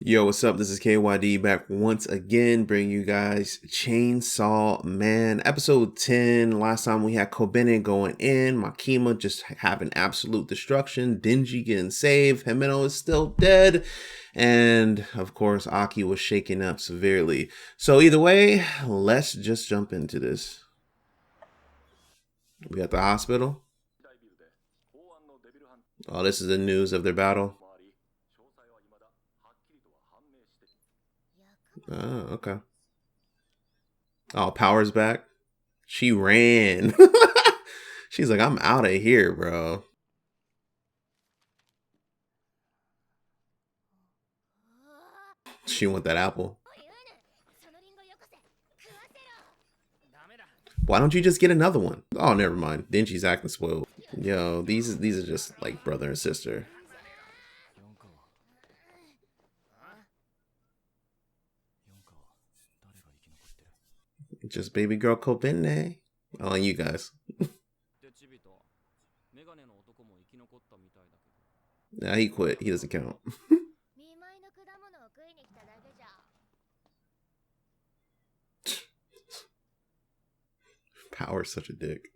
Yo, what's up? This is Ky.D back once again, bringing you guys Chainsaw Man episode 10. Last time we had Kobene going in, Makima just having absolute destruction, Denji getting saved, Himeno is still dead, and of course Aki was shaken up severely. So either way, let's just jump into this. We got the hospital. Oh, this is the news of their battle. Oh, okay. Oh, Power's back. She ran. She's like, I'm out of here, bro. She want that apple. Why don't you just get another one? Oh, never mind. Then she's acting spoiled. Yo, these are just like brother and sister. Just baby girl Kobene. Oh, you guys. Nah, he quit. He doesn't count. Power's such a dick.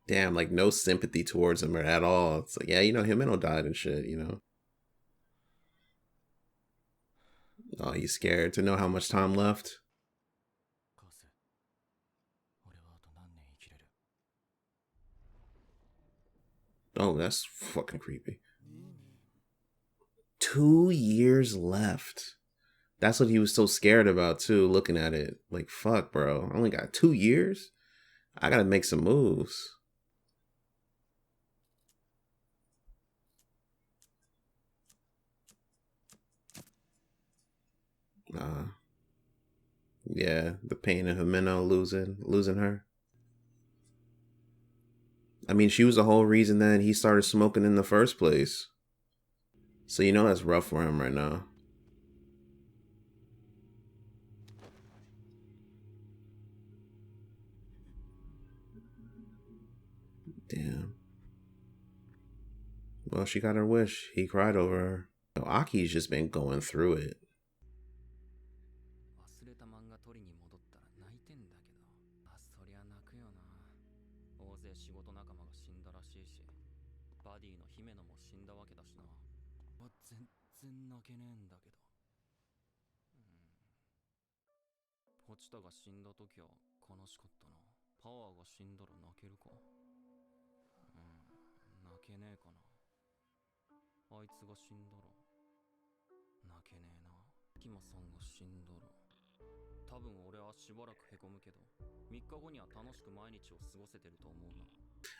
Damn, like no sympathy towards him or at all. It's like, yeah, you know, Himeno died and shit, you know. Oh, he's scared to know how much time left. Oh, that's fucking creepy. 2 years left. That's what he was so scared about too, looking at it. Like, fuck, bro. I only got 2 years? I gotta make some moves. Yeah, the pain of Himeno losing her. I mean, she was the whole reason that he started smoking in the first place. So you know that's rough for him right now. Damn. Well, she got her wish. He cried over her. Aki's just been going through it.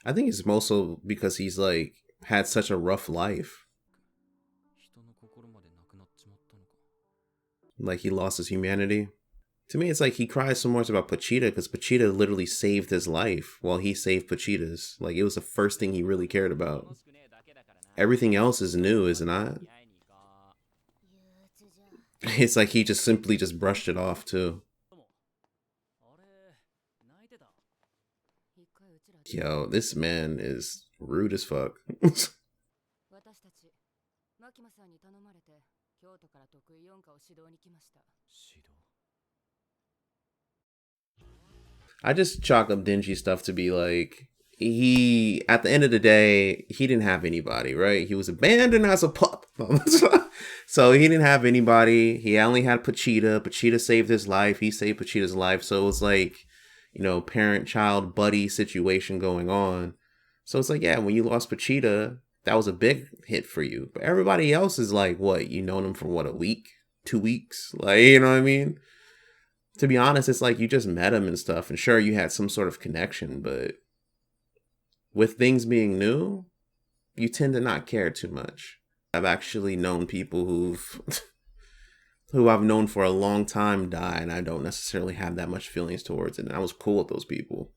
I think it's mostly because he's like had such a rough life. Like he lost his humanity. To me, it's like he cries so much about Pochita because Pochita literally saved his life while he saved Pochita's. Like it was the first thing he really cared about. Everything else is new, is it not? It's like he just simply just brushed it off too. Yo, this man is rude as fuck. I just chalk up dingy stuff to be like he at the end of the day he didn't have anybody, right? He was abandoned as a pup. So he didn't have anybody. He only had Pochita. Pochita saved his life. He saved Pochita's life. So it was like, you know, parent child buddy situation going on. So it's like, yeah, when you lost Pochita, that was a big hit for you. But everybody else is like, what, you known him for what, a week, 2 weeks? Like, you know what I mean? To be honest, it's like you just met him and stuff, and sure, you had some sort of connection, but with things being new, you tend to not care too much. I've actually known people who I've known for a long time die, and I don't necessarily have that much feelings towards it. And I was cool with those people.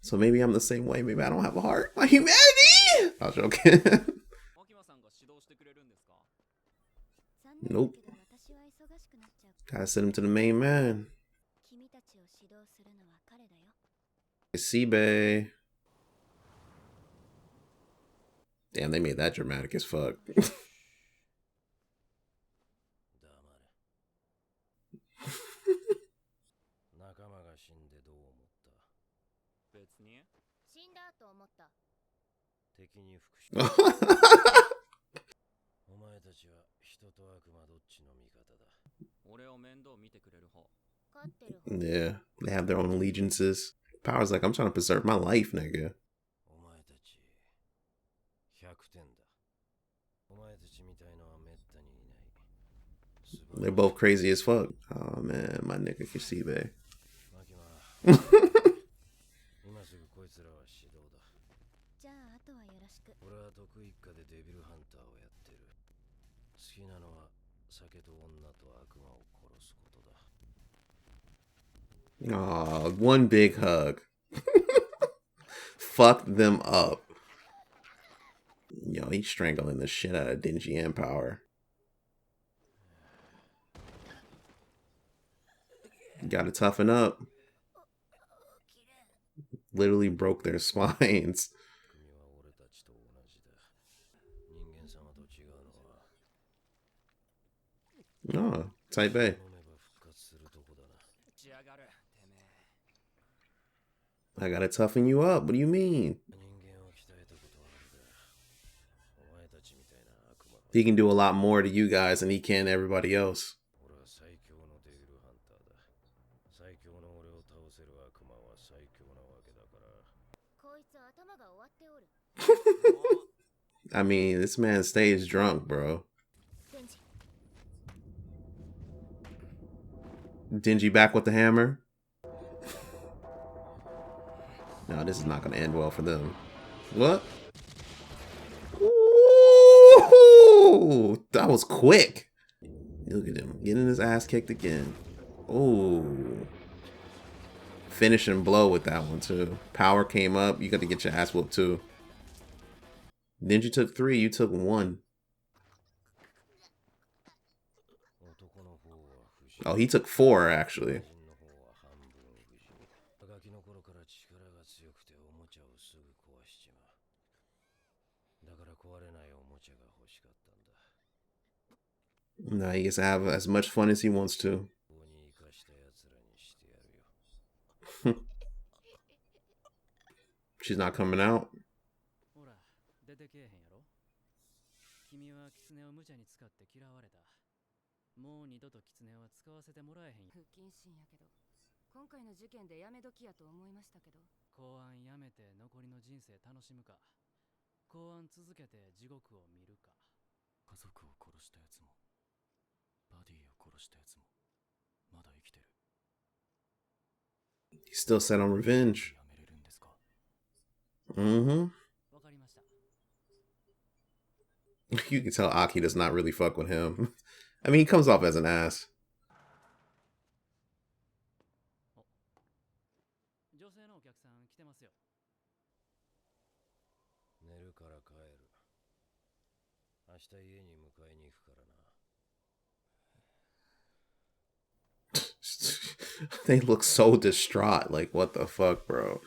So maybe I'm the same way. Maybe I don't have a heart. My humanity! I was joking. Nope. Gotta send him to the main man. It's Seabay. Damn, they made that dramatic as fuck. Yeah, they have their own allegiances. Power's like, I'm trying to preserve my life, nigga. They're both crazy as fuck. Oh man, my nigga Kishibe. Aw, one big hug. Fuck them up. Yo, he's strangling the shit out of Denji and Power. You gotta toughen up. Literally broke their spines. Oh, Type A. I gotta toughen you up. What do you mean? He can do a lot more to you guys than he can to everybody else. I mean, this man stays drunk, bro. Denji back with the hammer. No, this is not going to end well for them. What? Ooh, that was quick. Look at him getting his ass kicked again. Ooh. Finishing blow with that one, too. Power came up. You got to get your ass whooped, too. Denji took 3. You took 1. Oh, he took 4, actually. Nah, he gets to have as much fun as he wants to. She's not coming out. He's still set on revenge. Mm-hmm. You can tell Aki does not really fuck with him. I mean, he comes off as an ass. They look so distraught. Like, what the fuck, bro?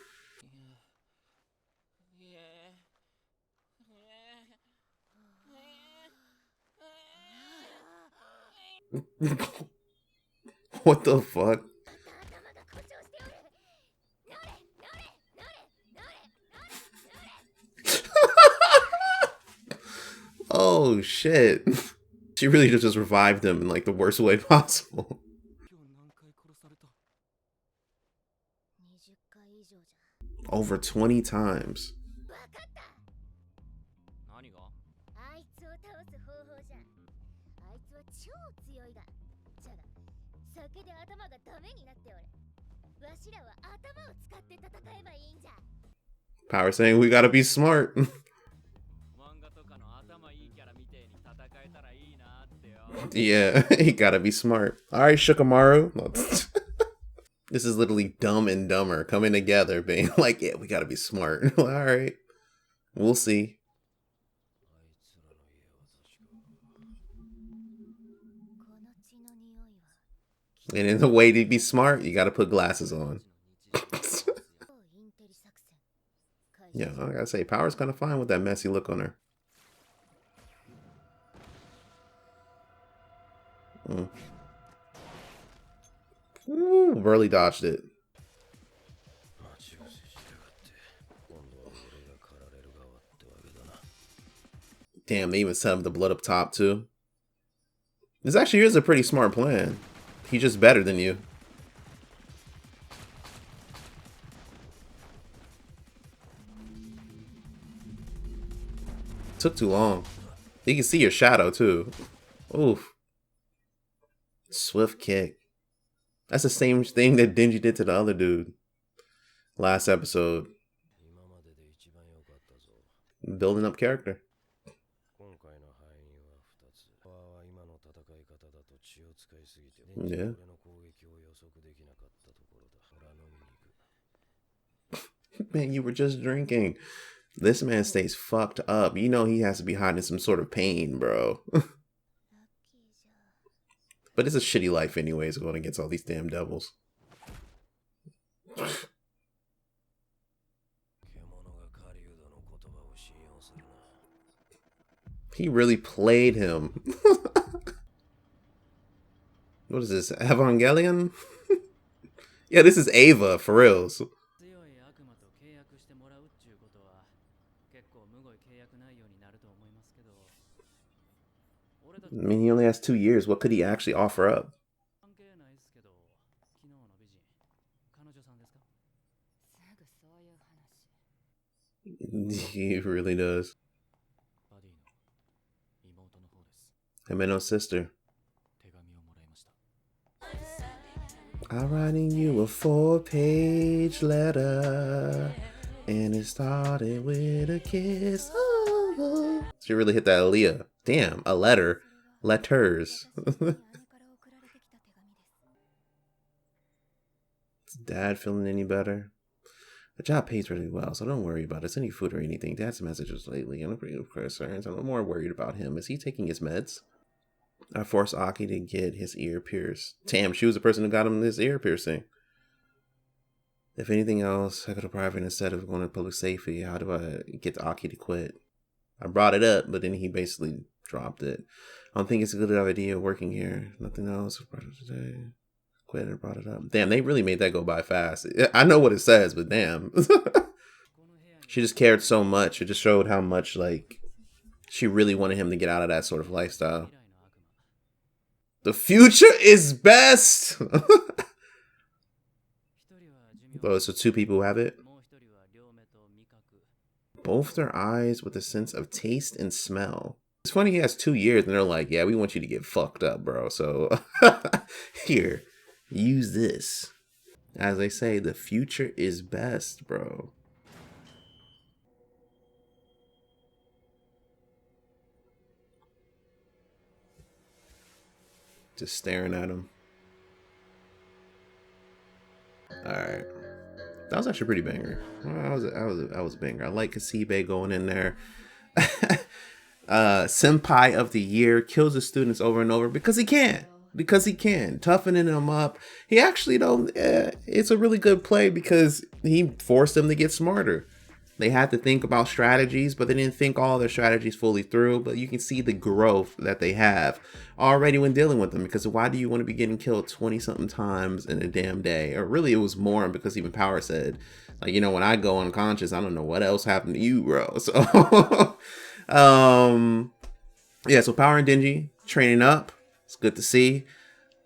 What the fuck? Oh shit. She really just revived him in like the worst way possible. Over 20 times. Power saying we gotta be smart. Yeah, he gotta be smart. Alright, Shikamaru. This is literally Dumb and Dumber coming together, being like, yeah, we gotta be smart. Alright. We'll see. And in the way to be smart, you gotta put glasses on. Yeah, I gotta say, Power's kind of fine with that messy look on her. Mm. Ooh, Burley dodged it. Damn, they even set up the blood up top too. This actually is a pretty smart plan. He's just better than you. Took too long. You can see your shadow too. Oof. Swift kick. That's the same thing that Denji did to the other dude last episode. Building up character. Yeah. Man, you were just drinking. This man stays fucked up. You know he has to be hiding some sort of pain, bro. But it's a shitty life anyways, going against all these damn devils. He really played him. What is this? Evangelion? Yeah, this is Ava, for reals. I mean, he only has 2 years. What could he actually offer up? He really does. Himeno's sister. I'm writing you a 4-page letter, and it started with a kiss. Oh. She really hit that Aaliyah. Damn, a letter. Letters. Is Dad feeling any better? The job pays really well, so don't worry about it. It's any food or anything. Dad's messages lately. I'm pretty concerned. I'm more worried about him. Is he taking his meds? I forced Aki to get his ear pierced. Damn, she was the person who got him his ear piercing. If anything else, I could have private instead of going to public safety. How do I get Aki to quit? I brought it up, but then he basically dropped it. I don't think it's a good idea working here. Nothing else. Quit and brought it up. Damn, they really made that go by fast. I know what it says, but damn. She just cared so much. It just showed how much, like, she really wanted him to get out of that sort of lifestyle. The future is best! Oh, so 2 people who have it? Both their eyes with a sense of taste and smell. It's funny he has 2 years and they're like, yeah, we want you to get fucked up, bro. So, here, use this. As they say, the future is best, bro. Just staring at him. Alright. That was actually pretty banger. I was a banger. I like Kasibe going in there. Senpai of the year, kills the students over and over because he can. Toughening them up. He actually, though, it's a really good play because he forced them to get smarter. They had to think about strategies, but they didn't think all their strategies fully through. But you can see the growth that they have already when dealing with them. Because why do you want to be getting killed 20-something times in a damn day? Or really, it was more because even Power said, like, you know, when I go unconscious, I don't know what else happened to you, bro. So, yeah, so Power and Denji training up. It's good to see.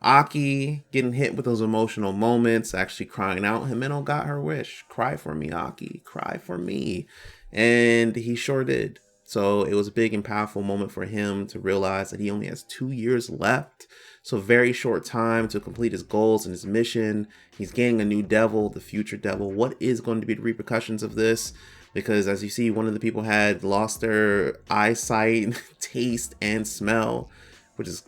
Aki getting hit with those emotional moments, actually crying out. Himeno got her wish. Cry for me, Aki. Cry for me. And he sure did. So it was a big and powerful moment for him to realize that he only has 2 years left. So very short time to complete his goals and his mission. He's getting a new devil, the future devil. What is going to be the repercussions of this? Because as you see, one of the people had lost their eyesight, taste, and smell, which is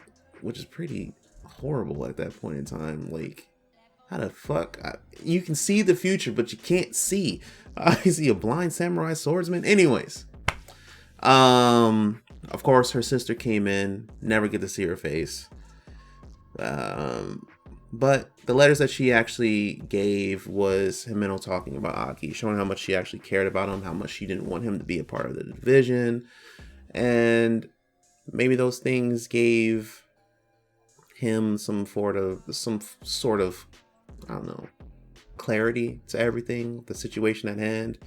pretty horrible at that point in time. Like, how the fuck? You can see the future, but you can't see. Is he a blind samurai swordsman? Anyways, of course, her sister came in. Never get to see her face. But the letters that she actually gave was Himeno talking about Aki, showing how much she actually cared about him, how much she didn't want him to be a part of the division, and maybe those things gave him some sort of, I don't know, clarity to everything, the situation at hand.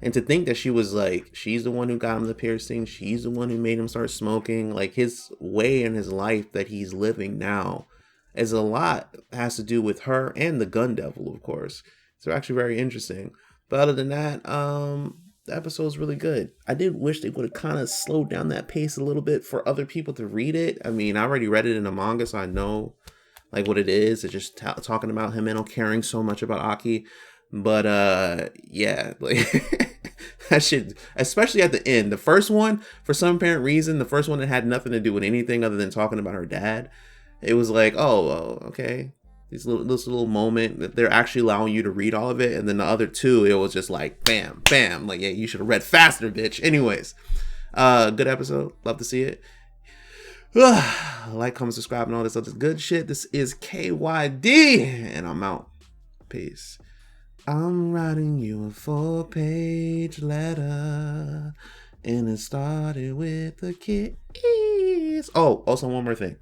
And to think that she was like, she's the one who got him the piercing, she's the one who made him start smoking, like his way in his life that he's living now is a lot has to do with her and the gun devil, of course. So actually very interesting. But other than that, the episode's really good. I did wish they would have kind of slowed down that pace a little bit for other people to read it. I mean, I already read it in a manga, so I know like what it is. It's just talking about Himeno caring so much about Aki. But yeah, like that shit, especially at the end. The first one, for some apparent reason, the first one that had nothing to do with anything other than talking about her dad. It was like, oh, okay. This little moment that they're actually allowing you to read all of it. And then the other two, it was just like, bam, bam. Like, yeah, you should have read faster, bitch. Anyways, good episode. Love to see it. Like, comment, subscribe, and all this other good shit. This is Ky.D. And I'm out. Peace. I'm writing you a 4-page letter. And it started with the kiss. Oh, also one more thing.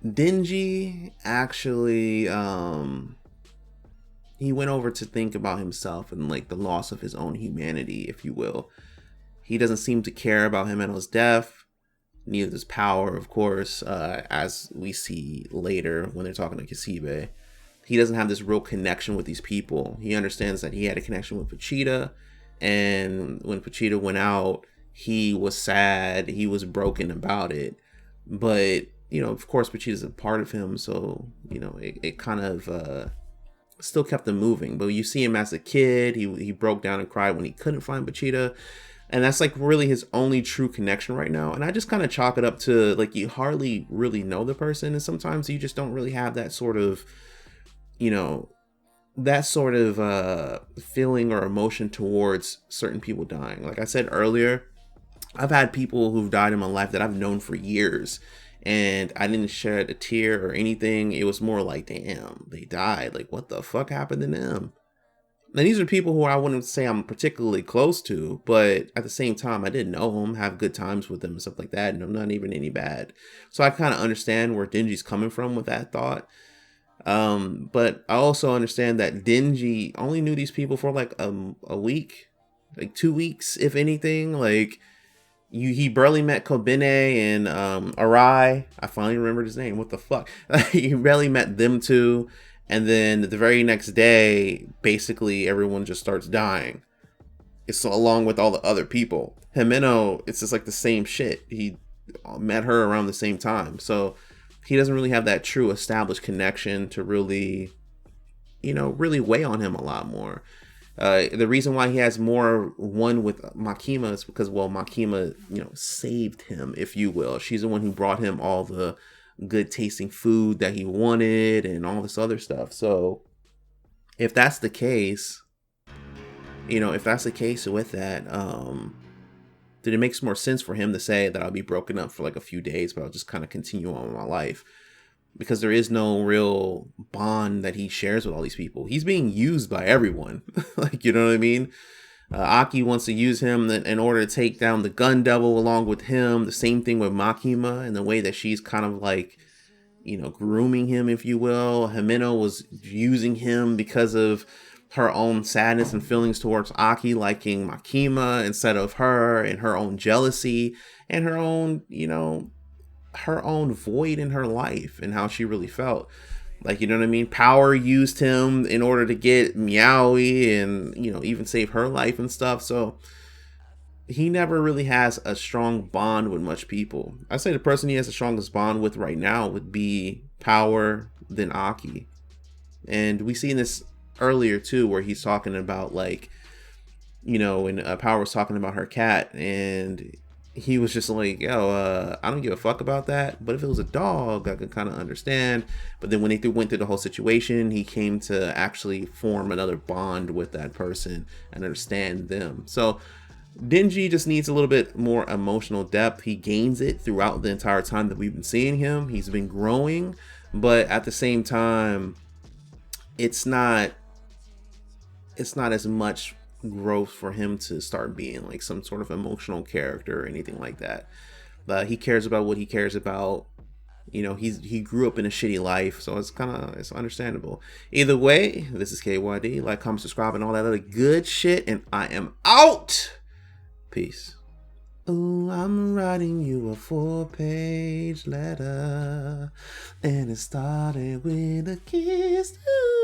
Denji actually he went over to think about himself and like the loss of his own humanity, if you will. He doesn't seem to care about Himeno's death, neither does Power, of course, as we see later when they're talking to Kishibe. He doesn't have this real connection with these people. He understands that he had a connection with Vegeta, and when Vegeta went out, he was sad, he was broken about it, but you know, of course, Vegeta's a part of him, so, you know, it kind of still kept him moving. But you see him as a kid, he broke down and cried when he couldn't find Vegeta. And that's like really his only true connection right now. And I just kind of chalk it up to like you hardly really know the person. And sometimes you just don't really have that sort of, you know, that sort of feeling or emotion towards certain people dying. Like I said earlier, I've had people who've died in my life that I've known for years. And I didn't shed a tear or anything. It was more like, damn, they died. Like, what the fuck happened to them? And these are people who I wouldn't say I'm particularly close to, but at the same time, I did know them, have good times with them and stuff like that, and I'm not even any bad. So I kind of understand where Denji's coming from with that thought. But I also understand that Denji only knew these people for like a week, like 2 weeks, if anything. Like, he barely met Kobene and Arai. I finally remembered his name. What the fuck? He barely met them two. And then the very next day, basically everyone just starts dying. It's along with all the other people. Himeno, it's just like the same shit. He met her around the same time. So he doesn't really have that true established connection to really, you know, really weigh on him a lot more. The reason why he has more one with Makima is because, well, Makima, you know, saved him, if you will. She's the one who brought him all the good tasting food that he wanted and all this other stuff. So if that's the case, you know, if that's the case with that, then it makes more sense for him to say that I'll be broken up for like a few days, but I'll just kind of continue on with my life. Because there is no real bond that he shares with all these people. He's being used by everyone. Like, you know what I mean? Aki wants to use him in order to take down the gun devil along with him. The same thing with Makima and the way that she's kind of like, you know, grooming him, if you will. Himeno was using him because of her own sadness and feelings towards Aki liking Makima instead of her, and her own jealousy and her own, you know, her own void in her life and how she really felt. Like, you know what I mean? Power used him in order to get Meowie and, you know, even save her life and stuff. So he never really has a strong bond with much people. I'd say the person he has the strongest bond with right now would be Power, then Aki. And we seen this earlier too, where he's talking about, like, you know, when Power was talking about her cat, and he was just like, yo, I don't give a fuck about that. But if it was a dog, I could kind of understand. But then when they went through the whole situation, he came to actually form another bond with that person and understand them. So Denji just needs a little bit more emotional depth. He gains it throughout the entire time that we've been seeing him. He's been growing, but at the same time, it's not as much growth for him to start being like some sort of emotional character or anything like that. But he cares about what he cares about. You know, he grew up in a shitty life, so it's understandable. Either way, this is KYD. Like, comment, subscribe, and all that other good shit, and I am out. Peace. Oh, I'm writing you a 4-page letter, and it started with a kiss. Ooh.